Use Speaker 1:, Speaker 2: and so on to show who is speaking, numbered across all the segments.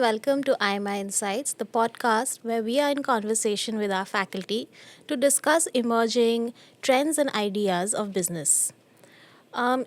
Speaker 1: welcome to IMI Insights, the podcast where we are in conversation with our faculty to discuss emerging trends and ideas of business.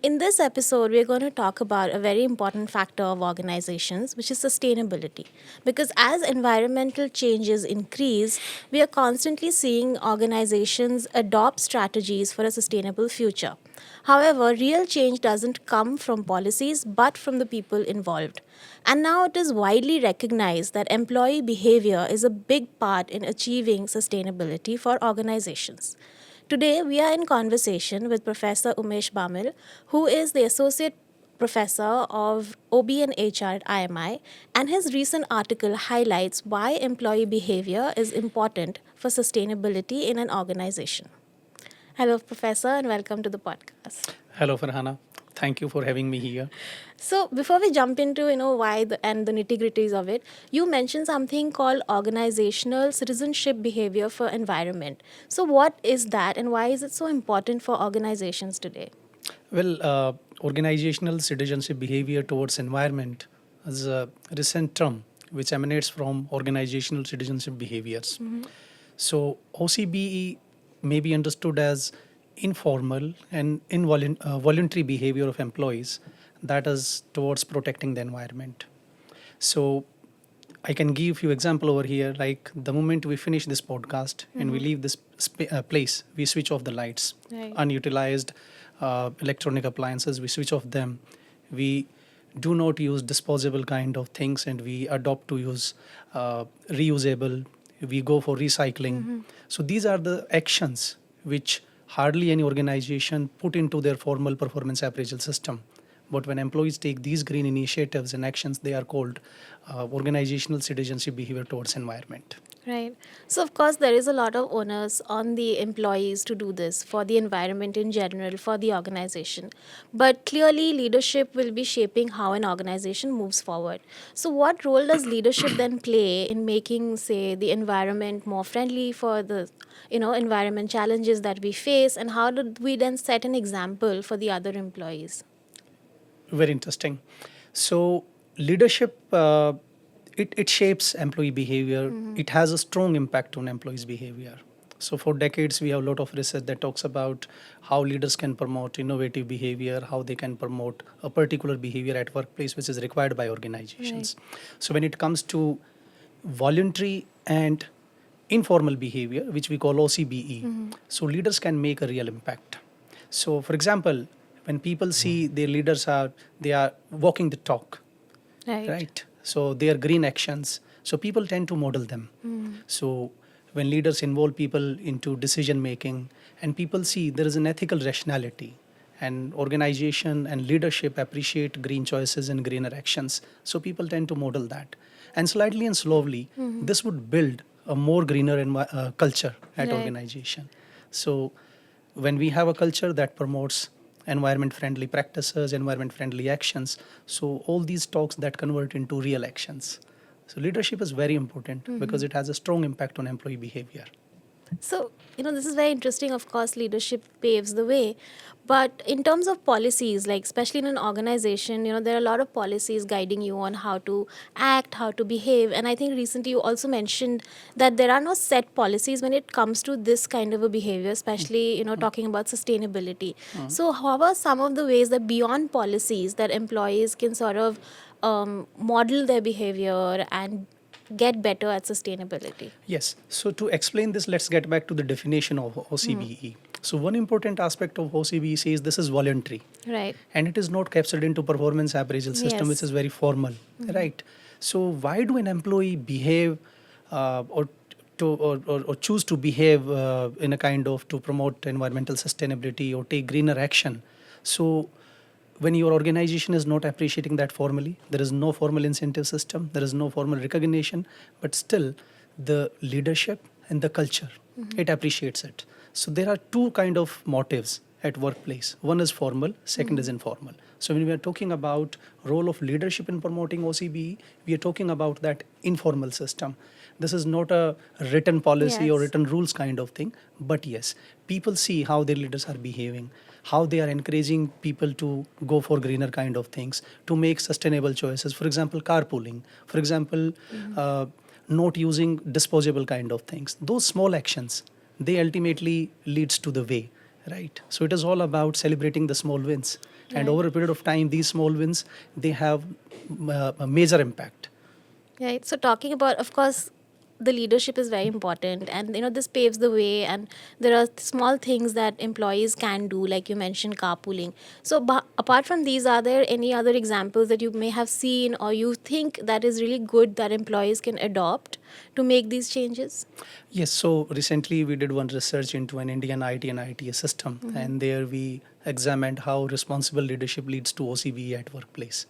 Speaker 1: In this episode, we're going to talk about a very important factor of organizations, which is sustainability. Because as environmental changes increase, we are constantly seeing organizations adopt strategies for a sustainable future. However, real change doesn't come from policies but from the people involved. And now it is widely recognized that employee behavior is a big part in achieving sustainability for organizations. Today, we are in conversation with Professor Umesh Bamel, who is the Associate Professor of OB and HR at IMI, and his recent article highlights why employee behavior is important for sustainability in an organization. Hello, Professor, and welcome to the podcast.
Speaker 2: Hello, Farhana. Thank you for having me here.
Speaker 1: So before we jump into why and the nitty gritties of it, you mentioned something called organizational citizenship behavior for environment. So what is that, and why is it so important for organizations today?
Speaker 2: Organizational citizenship behavior towards environment is a recent term which emanates from organizational citizenship behaviors. So OCBE may be understood as informal and voluntary behavior of employees that is towards protecting the environment. So I can give you example over here. Like the moment we finish this podcast and we leave this place, we switch off the lights.
Speaker 1: Right.
Speaker 2: Unutilized electronic appliances, we switch off them. We do not use disposable kind of things, and we adopt to use reusable. We go for recycling. So these are the actions which hardly any organization put into their formal performance appraisal system. But when employees take these green initiatives and actions, they are called organizational citizenship behavior towards environment.
Speaker 1: Right. So, of course, there is a lot of onus on the employees to do this for the environment in general, for the organization. But clearly, leadership will be shaping how an organization moves forward. So, what role does leadership then play in making, say, the environment more friendly for the environment challenges that we face, and how do we then set an example for the other employees?
Speaker 2: Very interesting. So leadership, it shapes employee behavior. It has a strong impact on employees' behavior. So for decades, we have a lot of research that talks about how leaders can promote innovative behavior, how they can promote a particular behavior at workplace, which is required by organizations. Right. So when it comes to voluntary and informal behavior, which we call OCBE, so leaders can make a real impact. So for example, when people see their leaders they are walking the talk, right? So they are green actions. So people tend to model them. So when leaders involve people into decision making, and people see there is an ethical rationality, and organization and leadership appreciate green choices and greener actions, so people tend to model that. And slightly and slowly, this would build a more greener culture at organization. So when we have a culture that promotes environment-friendly practices, environment-friendly actions, so all these talks that convert into real actions. So leadership is very important because it has a strong impact on employee behavior.
Speaker 1: So, this is very interesting. Of course, leadership paves the way. But in terms of policies, like especially in an organization, there are a lot of policies guiding you on how to act, how to behave. And I think recently you also mentioned that there are no set policies when it comes to this kind of a behavior, especially, talking about sustainability. So how are some of the ways that beyond policies that employees can sort of model their behavior and get better at sustainability?
Speaker 2: Yes. So to explain this, let's get back to the definition of OCBE. So one important aspect of OCBE says this is voluntary.
Speaker 1: Right.
Speaker 2: And it is not captured into performance appraisal system, which is very formal. Right. So why do an employee behave or choose to behave in a kind of to promote environmental sustainability or take greener action? So when your organization is not appreciating that formally, there is no formal incentive system, there is no formal recognition, but still the leadership and the culture, it appreciates it. So there are two kind of motives at workplace. One is formal, second is informal. So when we are talking about role of leadership in promoting OCBE, we are talking about that informal system. This is not a written policy or
Speaker 1: Yes.
Speaker 2: written rules kind of thing, but yes, people see how their leaders are behaving, how they are encouraging people to go for greener kind of things, to make sustainable choices. For example, carpooling. For example, not using disposable kind of things. Those small actions, they ultimately leads to the way, right? So it is all about celebrating the small wins, and
Speaker 1: Right.
Speaker 2: over a period of time, these small wins, they have a major impact.
Speaker 1: Right. So talking about, of course, the leadership is very important, and this paves the way. And there are small things that employees can do, like you mentioned, carpooling. So, apart from these, are there any other examples that you may have seen or you think that is really good that employees can adopt to make these changes?
Speaker 2: Yes, so recently we did one research into an Indian IT and ITS system, and there we examined how responsible leadership leads to OCBE at workplace.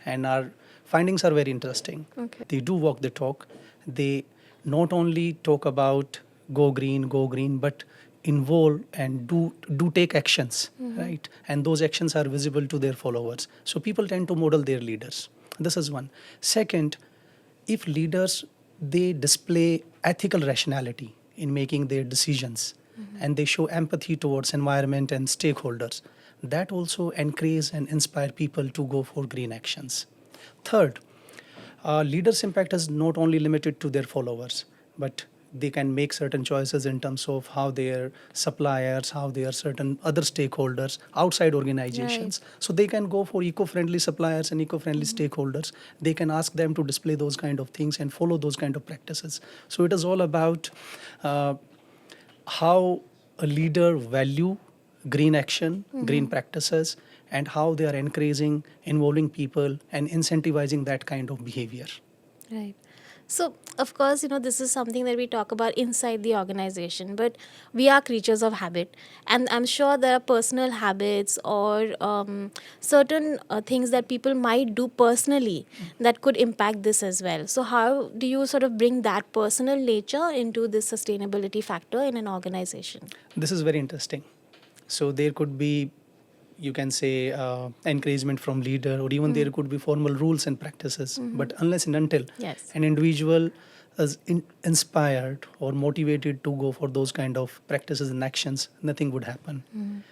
Speaker 2: And our findings are very interesting.
Speaker 1: Okay.
Speaker 2: They do walk the talk. They not only talk about go green, but involve and do take actions, right? And those actions are visible to their followers. So people tend to model their leaders. This is one. Second, if leaders, they display ethical rationality in making their decisions, and they show empathy towards environment and stakeholders, that also encourage and inspire people to go for green actions. Third, leaders impact is not only limited to their followers, but they can make certain choices in terms of how their suppliers, how their certain other stakeholders outside organizations. So they can go for eco-friendly suppliers and eco-friendly stakeholders. They can ask them to display those kind of things and follow those kind of practices. So it is all about uh, how a leader value green action, green practices, and how they are encouraging, involving people, and incentivizing that kind of behavior.
Speaker 1: Right. So, of course, this is something that we talk about inside the organization, but we are creatures of habit. And I'm sure there are personal habits or certain things that people might do personally that could impact this as well. So, how do you sort of bring that personal nature into this sustainability factor in an organization?
Speaker 2: This is very interesting. So there could be, you can say, encouragement from leader, or even there could be formal rules and practices. But unless and until
Speaker 1: Yes.
Speaker 2: an individual is inspired or motivated to go for those kind of practices and actions, nothing would happen.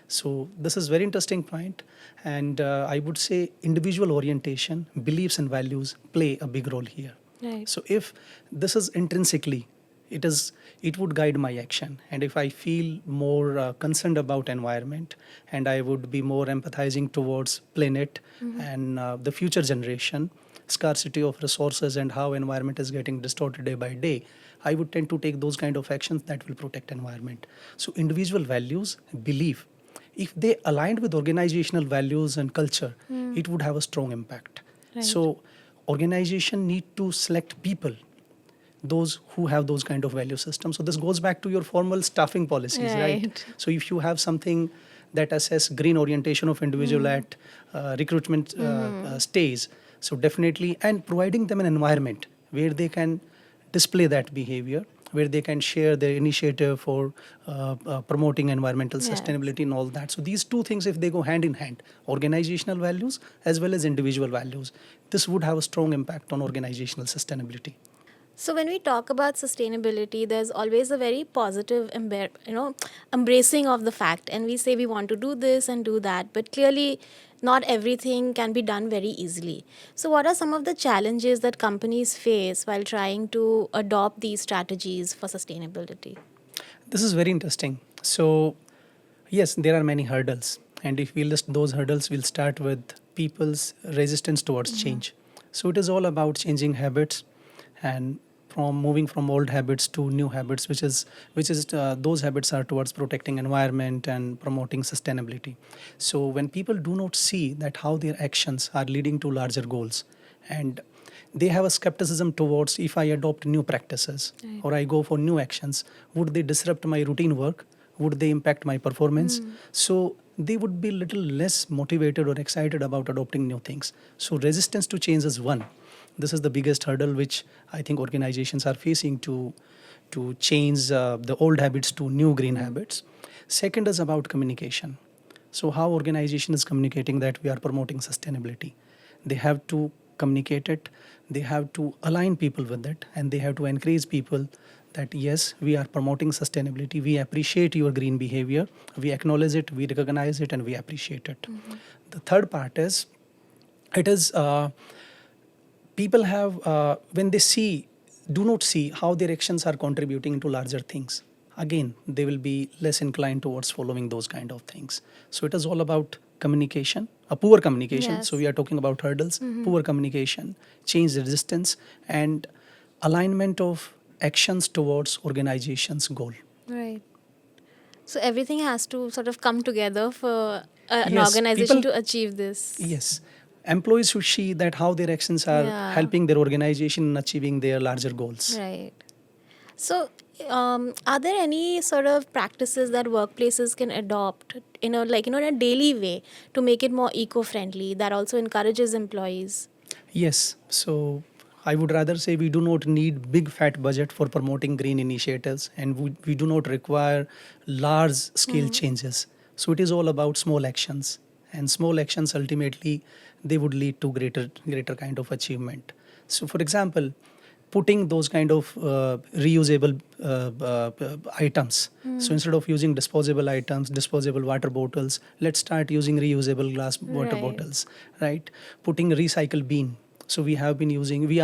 Speaker 2: So this is very interesting point, and I would say individual orientation, beliefs and values play a big role here.
Speaker 1: Right.
Speaker 2: So if this is intrinsically, it would guide my action, and if I feel more concerned about environment, and I would be more empathizing towards planet and the future generation, scarcity of resources, and how environment is getting distorted day by day, I would tend to take those kind of actions that will protect environment. So individual values, belief, if they aligned with organizational values and culture, it would have a strong impact.
Speaker 1: Right.
Speaker 2: So organization need to select people, those who have those kind of value systems. So this goes back to your formal staffing policies, right?
Speaker 1: Right.
Speaker 2: So if you have something that assess green orientation of individual at recruitment stage, so definitely, and providing them an environment where they can display that behavior, where they can share their initiative for promoting environmental
Speaker 1: Yes.
Speaker 2: sustainability and all that. So these two things, if they go hand in hand, organizational values as well as individual values, this would have a strong impact on organizational sustainability.
Speaker 1: So when we talk about sustainability, there's always a very positive, embracing of the fact, and we say we want to do this and do that, but clearly, not everything can be done very easily. So, what are some of the challenges that companies face while trying to adopt these strategies for sustainability?
Speaker 2: This is very interesting. So, yes, there are many hurdles. And if we list those hurdles, we'll start with people's resistance towards change. So, it is all about changing habits and from moving from old habits to new habits, which is those habits are towards protecting environment and promoting sustainability. So when people do not see that how their actions are leading to larger goals, and they have a skepticism towards, if I adopt new practices or I go for new actions, would they disrupt my routine work, would they impact my performance? So they would be little less motivated or excited about adopting new things. So resistance to change is one. This is the biggest hurdle which I think organizations are facing to change the old habits to new green habits. Second is about communication. So how organization is communicating that we are promoting sustainability? They have to communicate it, they have to align people with it, and they have to encourage people that yes, we are promoting sustainability, we appreciate your green behavior, we acknowledge it, we recognize it, and we appreciate it. The third part is, it is people have when they see, do not see how their actions are contributing to larger things, again they will be less inclined towards following those kind of things. So it is all about communication, a poor communication. So
Speaker 1: Yes.
Speaker 2: we are talking about hurdles, poor communication, change resistance, and alignment of actions towards organization's goal.
Speaker 1: Right. So everything has to sort of come together for an
Speaker 2: Yes,
Speaker 1: organization
Speaker 2: people,
Speaker 1: to achieve this.
Speaker 2: yes, employees should see that how their actions are
Speaker 1: Yeah.
Speaker 2: helping their organization in achieving their larger goals.
Speaker 1: Right. So, are there any sort of practices that workplaces can adopt in a in a daily way to make it more eco-friendly that also encourages employees?
Speaker 2: Yes. So I would rather say we do not need big fat budget for promoting green initiatives, and we do not require large scale changes. So it is all about small actions, and small actions ultimately they would lead to greater kind of achievement. So for example, putting those kind of reusable items. So instead of using disposable items, disposable water bottles, let's start using reusable glass water
Speaker 1: Right.
Speaker 2: bottles, right? Putting recycle bin. So we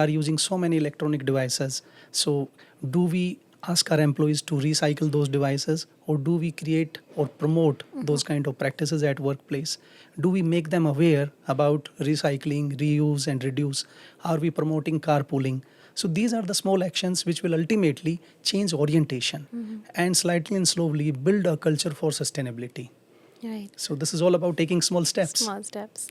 Speaker 2: are using so many electronic devices. So do we ask our employees to recycle those devices, or do we create or promote those kind of practices at workplace? Do we make them aware about recycling, reuse, and reduce? Are we promoting carpooling? So these are the small actions which will ultimately change orientation and slightly and slowly build a culture for sustainability.
Speaker 1: Right.
Speaker 2: So this is all about taking small steps.
Speaker 1: Small steps.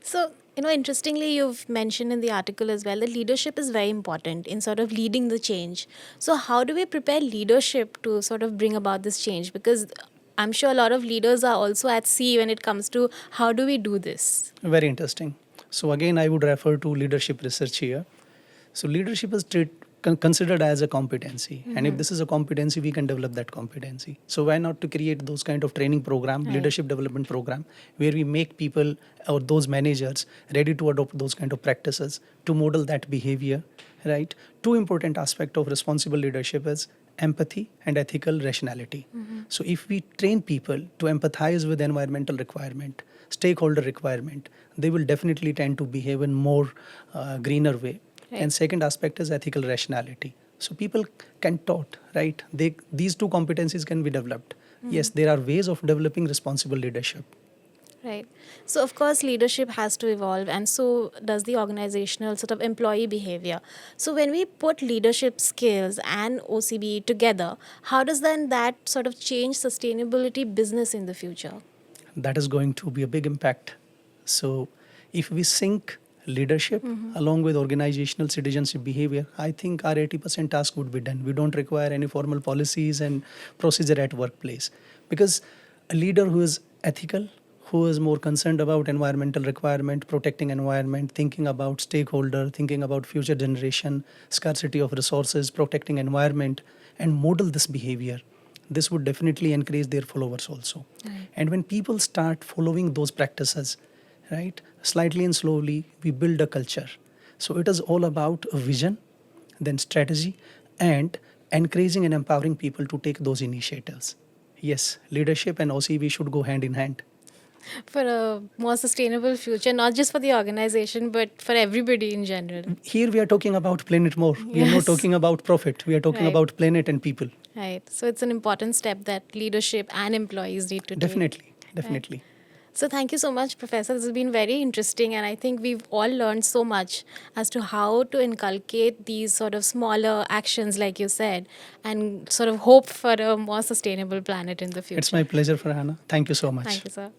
Speaker 1: So, interestingly, you've mentioned in the article as well that leadership is very important in sort of leading the change. So, how do we prepare leadership to sort of bring about this change? Because I'm sure a lot of leaders are also at sea when it comes to how do we do this?
Speaker 2: Very interesting. So again, I would refer to leadership research here. So leadership is considered as a competency, and if this is a competency, we can develop that competency. So why not to create those kind of training program,
Speaker 1: Right.
Speaker 2: leadership development program, where we make people or those managers ready to adopt those kind of practices to model that behavior, right? Two important aspect of responsible leadership is empathy and ethical rationality. So if we train people to empathize with environmental requirement, stakeholder requirement, they will definitely tend to behave in more greener way.
Speaker 1: Right.
Speaker 2: And second aspect is ethical rationality. So people can taught, right? These two competencies can be developed. Yes, there are ways of developing responsible leadership.
Speaker 1: Right. So, of course, leadership has to evolve, and so does the organizational sort of employee behavior. So, when we put leadership skills and OCBE together, how does then that sort of change sustainability business in the future?
Speaker 2: That is going to be a big impact. So if we sync leadership along with organizational citizenship behavior, I think our 80% task would be done. We don't require any formal policies and procedure at workplace, because a leader who is ethical, who is more concerned about environmental requirement, protecting environment, thinking about stakeholder, thinking about future generation, scarcity of resources, protecting environment, and model this behavior, this would definitely encourage their followers also.
Speaker 1: Right.
Speaker 2: And when people start following those practices, right, slightly and slowly, we build a culture. So it is all about a vision, then strategy, and encouraging and empowering people to take those initiatives. Yes, leadership and OCV should go hand in hand.
Speaker 1: For a more sustainable future, not just for the organization, but for everybody in general.
Speaker 2: Here we are talking about planet more. We are not
Speaker 1: Yes.
Speaker 2: talking about profit. We are talking
Speaker 1: Right.
Speaker 2: about planet and people.
Speaker 1: Right. So, it's an important step that leadership and employees need to take.
Speaker 2: Definitely,
Speaker 1: Right.
Speaker 2: definitely.
Speaker 1: So, thank you so much, Professor. This has been very interesting, and I think we've all learned so much as to how to inculcate these sort of smaller actions, like you said, and sort of hope for a more sustainable planet in the future.
Speaker 2: It's my pleasure, Farhana. Thank you so much.
Speaker 1: Thank you, sir.